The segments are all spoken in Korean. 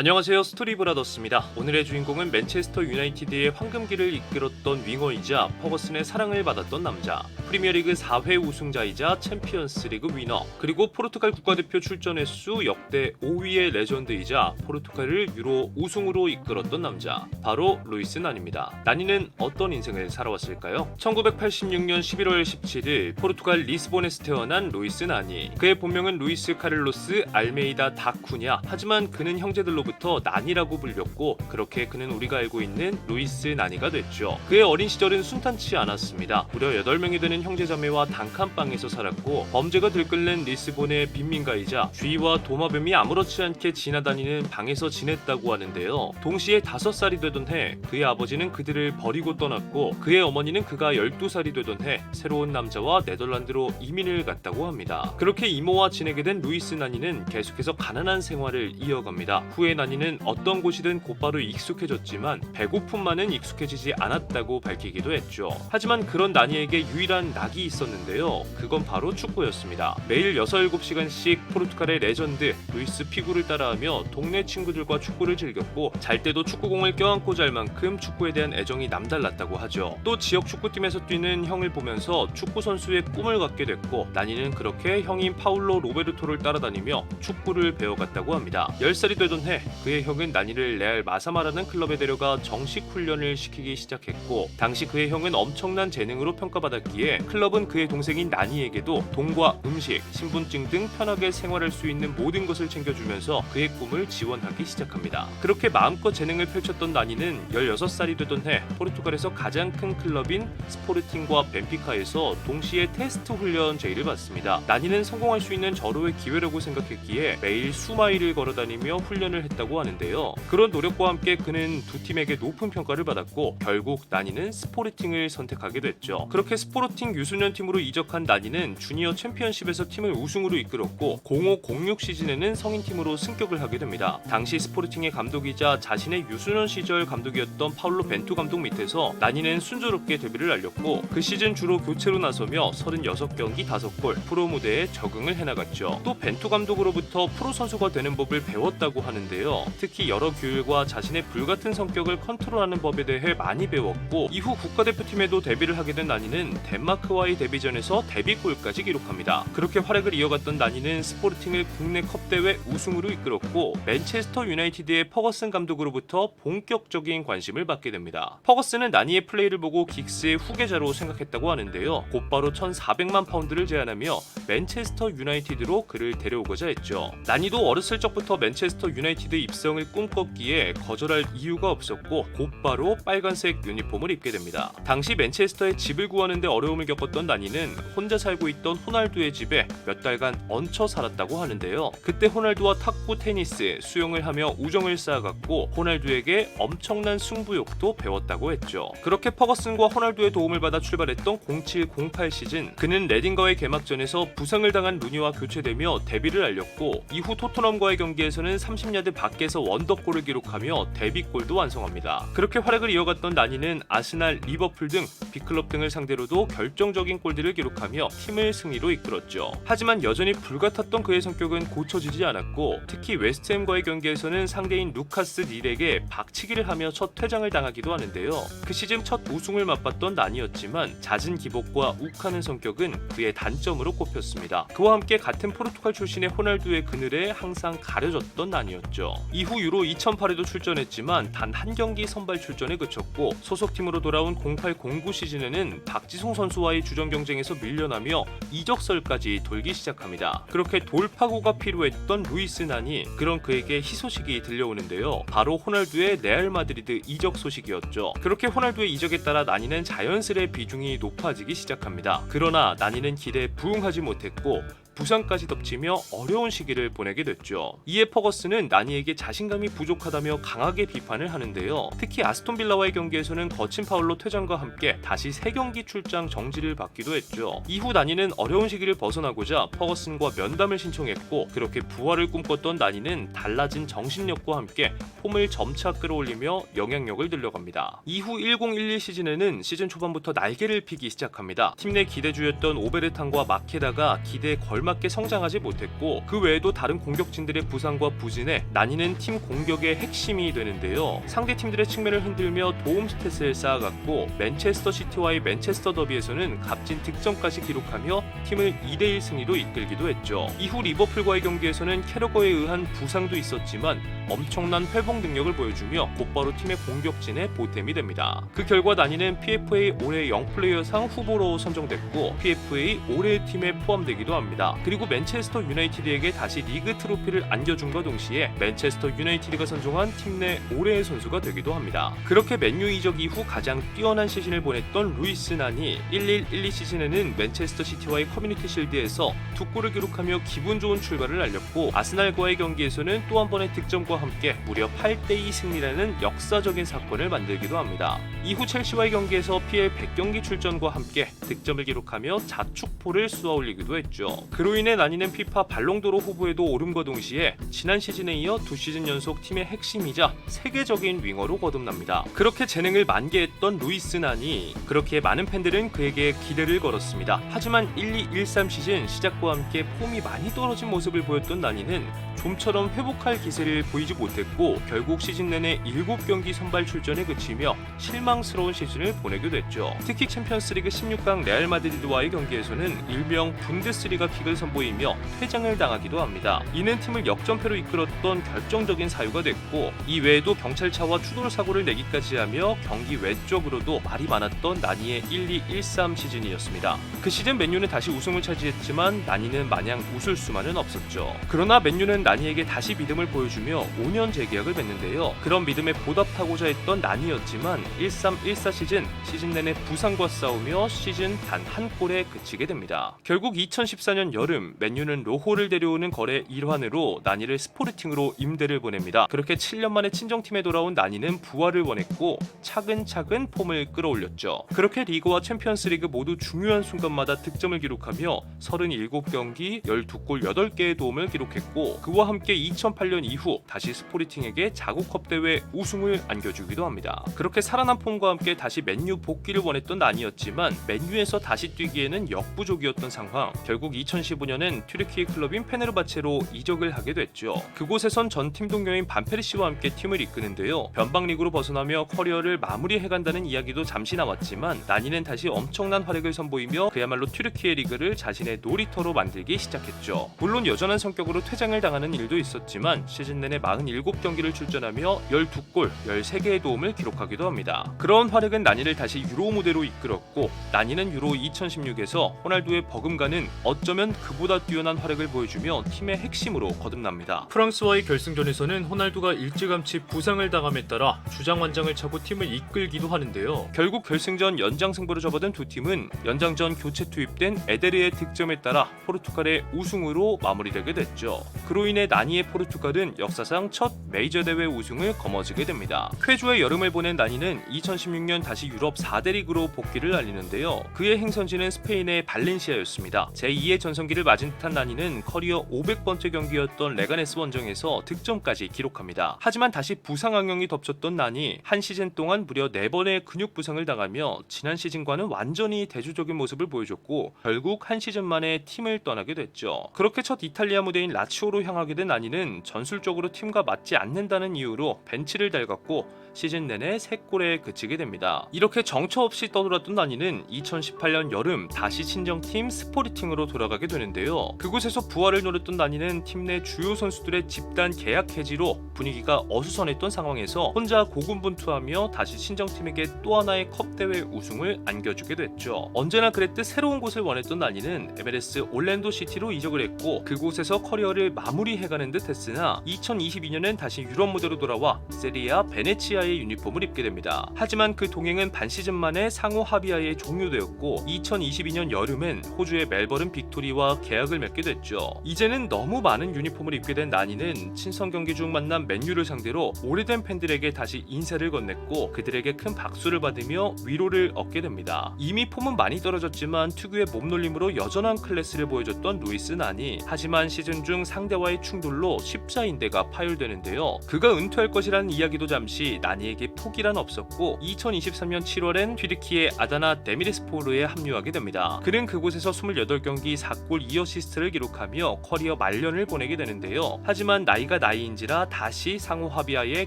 안녕하세요, 스토리브라더스입니다. 오늘의 주인공은 맨체스터 유나이티드의 황금기를 이끌었던 윙어이자 퍼거슨의 사랑을 받았던 남자, 프리미어리그 4회 우승자이자 챔피언스리그 위너, 그리고 포르투갈 국가대표 출전 횟수 역대 5위의 레전드이자 포르투갈을 유로 우승으로 이끌었던 남자, 바로 루이스 나니입니다. 나니는 어떤 인생을 살아왔을까요? 1986년 11월 17일 포르투갈 리스본에서 태어난 루이스 나니. 그의 본명은 루이스 카를로스 알메이다 다쿠냐. 하지만 그는 형제들로부터 나니라고 불렸고, 그렇게 그는 우리가 알고 있는 루이스 나니가 됐죠. 그의 어린 시절은 순탄치 않았습니다. 무려 8명이 되는 형제자매와 단칸방에서 살았고, 범죄가 들끓는 리스본의 빈민가이자 쥐와 도마뱀이 아무렇지 않게 지나다니는 방에서 지냈다고 하는데요. 동시에 5살이 되던 해 그의 아버지는 그들을 버리고 떠났고, 그의 어머니는 그가 12살이 되던 해 새로운 남자와 네덜란드로 이민을 갔다고 합니다. 그렇게 이모와 지내게 된 루이스 나니는 계속해서 가난한 생활을 이어갑니다. 후에 나니는 어떤 곳이든 곧바로 익숙해졌지만 배고픔만은 익숙해지지 않았다고 밝히기도 했죠. 하지만 그런 나니에게 유일한 낙이 있었는데요. 그건 바로 축구였습니다. 매일 6-7시간씩 포르투갈의 레전드 루이스 피구를 따라하며 동네 친구들과 축구를 즐겼고, 잘 때도 축구공을 껴안고 잘 만큼 축구에 대한 애정이 남달랐다고 하죠. 또 지역 축구팀에서 뛰는 형을 보면서 축구 선수의 꿈을 갖게 됐고, 나니는 그렇게 형인 파울로 로베르토를 따라다니며 축구를 배워갔다고 합니다. 10살이 되던 해 그의 형은 나니를 레알 마사마라는 클럽에 데려가 정식 훈련을 시키기 시작했고, 당시 그의 형은 엄청난 재능으로 평가받았기에 클럽은 그의 동생인 나니에게도 돈과 음식, 신분증 등 편하게 생활할 수 있는 모든 것을 챙겨주면서 그의 꿈을 지원하기 시작합니다. 그렇게 마음껏 재능을 펼쳤던 나니는 16살이 되던 해 포르투갈에서 가장 큰 클럽인 스포르팅과 벤피카에서 동시에 테스트 훈련 제의를 받습니다. 나니는 성공할 수 있는 절호의 기회라고 생각했기에 매일 수마일을 걸어다니며 훈련을 했다고 하는데요. 그런 노력과 함께 그는 두 팀에게 높은 평가를 받았고, 결국 나니는 스포르팅을 선택하게 됐죠. 그렇게 스포르팅 유소년 팀으로 이적한 나니는 주니어 챔피언십에서 팀을 우승으로 이끌었고, 05-06 시즌에는 성인팀으로 승격을 하게 됩니다. 당시 스포르팅의 감독이자 자신의 유소년 시절 감독이었던 파울로 벤투 감독 밑에서 나니는 순조롭게 데뷔를 알렸고, 그 시즌 주로 교체로 나서며 36경기 5골, 프로 무대에 적응을 해나갔죠. 또 벤투 감독으로부터 프로 선수가 되는 법을 배웠다고 하는데요. 특히 여러 규율과 자신의 불같은 성격을 컨트롤하는 법에 대해 많이 배웠고, 이후 국가대표팀에도 데뷔를 하게 된 나니는 덴마크와의 데뷔전에서 데뷔골까지 기록합니다. 그렇게 활약을 이어갔던 나니는 스포르팅을 국내 컵대회 우승으로 이끌었고, 맨체스터 유나이티드의 퍼거슨 감독으로부터 본격적인 관심을 받게 됩니다. 퍼거슨은 나니의 플레이를 보고 긱스의 후계자로 생각했다고 하는데요. 곧바로 1,400만 파운드를 제안하며 맨체스터 유나이티드로 그를 데려오고자 했죠. 나니도 어렸을 적부터 맨체스터 유나이티드 입성을 꿈꿨기에 거절할 이유가 없었고, 곧바로 빨간색 유니폼을 입게 됩니다. 당시 맨체스터에 집을 구하는데 어려움을 겪었던 나니는 혼자 살고 있던 호날두의 집에 몇 달간 얹혀 살았다고 하는데요. 그때 호날두와 탁구, 테니스, 수영을 하며 우정을 쌓아갔고, 호날두에게 엄청난 승부욕도 배웠다고 했죠. 그렇게 퍼거슨과 호날두의 도움을 받아 출발했던 07-08 시즌, 그는 레딩과의 개막전에서 부상을 당한 루니와 교체되며 데뷔를 알렸고, 이후 토트넘과의 경기에서는 30야드 밖에서 원더골을 기록하며 데뷔골도 완성합니다. 그렇게 활약을 이어갔던 나니는 아스날, 리버풀 등 빅클럽 등을 상대로도 결정적인 골들을 기록하며 팀을 승리로 이끌었죠. 하지만 여전히 불같았던 그의 성격은 고쳐지지 않았고, 특히 웨스트햄과의 경기에서는 상대인 루카스 닐에게 박치기를 하며 첫 퇴장을 당하기도 하는데요. 그 시즌 첫 우승을 맛봤던 나니였지만 잦은 기복과 욱하는 성격은 그의 단점으로 꼽혔습니다. 그와 함께 같은 포르투갈 출신의 호날두의 그늘에 항상 가려졌던 나니였죠. 이후 유로 2008에도 출전했지만 단 한 경기 선발 출전에 그쳤고, 소속팀으로 돌아온 08-09 시즌에는 박지성 선수와의 주전 경쟁에서 밀려나며 이적설까지 돌기 시작합니다. 그렇게 돌파구가 필요했던 루이스 나니, 그런 그에게 희소식이 들려오는데요. 바로 호날두의 레알 마드리드 이적 소식이었죠. 그렇게 호날두의 이적에 따라 나니는 자연스레 비중이 높아지기 시작합니다. 그러나 나니는 기대에 부응하지 못했고, 부상까지 덮치며 어려운 시기를 보내게 됐죠. 이에 퍼거슨은 나니에게 자신감이 부족하다며 강하게 비판을 하는데요. 특히 아스톤빌라와의 경기에서는 거친 파울로 퇴장과 함께 다시 3경기 출장 정지를 받기도 했죠. 이후 나니는 어려운 시기를 벗어나고자 퍼거슨과 면담을 신청했고, 그렇게 부활을 꿈꿨던 나니는 달라진 정신력과 함께 폼을 점차 끌어올리며 영향력을 늘려갑니다. 이후 10-11 시즌에는 시즌 초반부터 날개를 피기 시작합니다. 팀 내 기대주였던 오베르탄과 마케다가 기대에 걸맞 알맞게 성장하지 못했고 그 외에도 다른 공격진들의 부상과 부진에 나니는 팀 공격의 핵심이 되는데요. 상대 팀들의 측면을 흔들며 도움 스탯을 쌓아갔고 맨체스터 시티와의 맨체스터 더비에서는 값진 득점까지 기록하며 팀을 2대1 승리로 이끌기도 했죠. 이후 리버풀과의 경기에서는 캐러거에 의한 부상도 있었지만 엄청난 회복 능력을 보여주며 곧바로 팀의 공격진에 보탬이 됩니다. 그 결과 나니는 PFA 올해 영플레이어상 후보로 선정됐고 PFA 올해의 팀에 포함되기도 합니다. 그리고 맨체스터 유나이티드에게 다시 리그 트로피를 안겨준과 동시에 맨체스터 유나이티드가 선정한 팀 내 올해의 선수가 되기도 합니다. 그렇게 맨유 이적 이후 가장 뛰어난 시즌을 보냈던 루이스 난이 11-12 시즌에는 맨체스터 시티와의 커뮤니티 실드에서 2골을 기록하며 기분 좋은 출발을 알렸고 아스날과의 경기에서는 또 한 번의 득점과 함께 무려 8대2 승리라는 역사적인 사건을 만들기도 합니다. 이후 첼시와의 경기에서 PL 100경기 출전과 함께 득점을 기록하며 자축포를 쏘아올리기도 했죠. 그로 인해 나니는 피파 발롱도르 후보에도 오름과 동시에 지난 시즌에 이어 2시즌 연속 팀의 핵심이자 세계적인 윙어로 거듭납니다. 그렇게 재능을 만개했던 루이스 난이 그렇게 많은 팬들은 그에게 기대를 걸었습니다. 하지만 12-13 시즌 시작과 함께 폼이 많이 떨어진 모습을 보였던 나니는 좀처럼 회복할 기세를 보이지 못했고 결국 시즌 내내 7경기 선발 출전에 그치며 실망스러운 시즌을 보내게 됐죠. 특히 챔피언스리그 16강 레알 마드리드와의 경기에서는 일명 분데스리가 킥을 선보이며 퇴장을 당하기도 합니다. 이는 팀을 역전패로 이끌었던 결정적인 사유가 됐고 이 외에도 경찰차와 추돌 사고를 내기까지 하며 경기 외적으로도 말이 많았던 나니의 12-13 시즌이었습니다. 그 시즌 맨유는 다시 우승을 차지했지만 나니는 마냥 웃을 수만은 없었죠. 그러나 맨유는 나니에게 다시 믿음을 보여주며 5년 재계약을 맺는데요. 그런 믿음에 보답하고자 했던 나니였지만 13-14 시즌 내내 부상과 싸우며 시즌 단 한 골에 그치게 됩니다. 결국 2014년 여름 맨유는 로호를 데려오는 거래 일환으로 나니를 스포르팅으로 임대를 보냅니다. 그렇게 7년 만에 친정팀에 돌아온 나니는 부활을 원했고 차근차근 폼을 끌어올렸죠. 그렇게 리그와 챔피언스리그 모두 중요한 순간마다 득점을 기록하며 37경기 12골 8개의 도움을 기록했고 그와 함께 2008년 이후 다시 스포르팅에게 자국컵 대회 우승을 안겨주기도 합니다. 그렇게 살아난 폼과 함께 다시 맨유 복귀를 원했던 나니였지만 맨유에서 다시 뛰기에는 역부족이었던 상황. 결국 2015년엔 튀르키예 클럽인 페네르바체로 이적을 하게 됐죠. 그곳에선 전 팀 동료인 반페르시와 함께 팀을 이끄는데요. 변방리그로 벗어나며 커리어를 마무리해간다는 이야기도 잠시 나왔지만 나니는 다시 엄청난 활약을 선보이며 그야말로 튀르키예 리그를 자신의 놀이터로 만들기 시작했죠. 물론 여전한 성격으로 퇴장을 당하는 일도 있었지만 시즌 내내 47경기를 출전하며 12골, 13개의 도움을 기록하기도 합니다. 그런 활약은 나니를 다시 유로 무대로 이끌었고 나니는 유로 2016에서 호날두의 버금가는 어쩌면 그보다 뛰어난 활약을 보여주며 팀의 핵심으로 거듭납니다. 프랑스와의 결승전에서는 호날두가 일찌감치 부상을 당함에 따라 주장완장을 차고 팀을 이끌기도 하는데요. 결국 결승전 연장승부로 접어든 두 팀은 연장전 교체 투입된 에데르의 득점에 따라 포르투갈의 우승으로 마무리되게 됐죠. 그로 인해 나니의 포르투갈은 역사상 첫 메이저 대회 우승을 거머쥐게 됩니다. 쾌조의 여름을 보낸 나니는 2016년 다시 유럽 4대 리그로 복귀를 알리는데요. 그의 행선지는 스페인의 발렌시아였습니다. 제2의 전성기를 맞은 듯한 나니는 커리어 500번째 경기였던 레가네스 원정에서 득점까지 기록합니다. 하지만 다시 부상 악령이 덮쳤던 나니 한 시즌 동안 무려 4번의 근육 부상을 당하며 지난 시즌과는 완전히 대조적인 모습을 보여줬고 결국 한 시즌 만에 팀을 떠나게 됐죠. 그렇게 첫 이탈리아 무대인 라치오로 향하게 된 나니는 전술적으로 팀과 맞지 않는다는 이유로 벤치를 달갔고 시즌 내내 3골에 그치게 됩니다. 이렇게 정처 없이 떠돌았던 나니는 2018년 여름 다시 친정팀 스포르팅으로 돌아가게 되는데요. 그곳에서 부활을 노렸던 나니는 팀 내 주요 선수들의 집단 계약 해지로 분위기가 어수선했던 상황에서 혼자 고군분투하며 다시 친정팀에게 또 하나의 컵대회 우승을 안겨주게 됐죠. 언제나 그랬듯 새로운 곳을 원했던 나니는 MLS 올랜도 시티로 이적을 했고 그곳에서 커리어를 마무리해가는 듯 했으나 2022년엔 다시 유럽 무대로 돌아와 세리아 베네치아의 유니폼을 입게 됩니다. 하지만 그 동행은 반시즌 만에 상호 합의하에 종료되었고 2022년 여름엔 호주의 멜버른 빅토리와 계약을 맺게 됐죠. 이제는 너무 많은 유니폼을 입게 된 나니는 친선 경기 중 만난 맨유를 상대로 오래된 팬들에게 다시 인사를 건넸고 그들에게 큰 박수를 받으며 위로를 얻게 됩니다. 이미 폼은 많이 떨어졌지만 특유의 몸놀림으로 여전한 클래스를 보여줬던 루이스 난이 하지만 시즌 중 상대와의 충돌로 십자인대가 파열되는데요. 그가 은퇴할 것이라는 이야기도 잠시 나니에게 포기란 없었고 2023년 7월엔 튀르키예 아다나 데미르스포르에 합류하게 됩니다. 그는 그곳에서 28경기 4골 2골 2어시스트를 기록하며 커리어 말년을 보내게 되는데요. 하지만 나이가 나이인지라 다시 상호 합의하에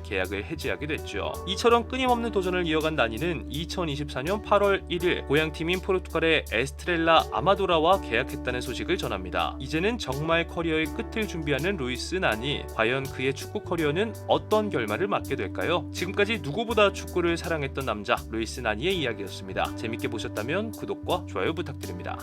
계약을 해지하게 됐죠. 이처럼 끊임없는 도전을 이어간 나니는 2024년 8월 1일 고향팀인 포르투갈의 에스트렐라 아마도라와 계약했다는 소식을 전합니다. 이제는 정말 커리어의 끝을 준비하는 루이스 나니, 과연 그의 축구 커리어는 어떤 결말을 맞게 될까요? 지금까지 누구보다 축구를 사랑했던 남자 루이스 나니의 이야기였습니다. 재밌게 보셨다면 구독과 좋아요 부탁드립니다.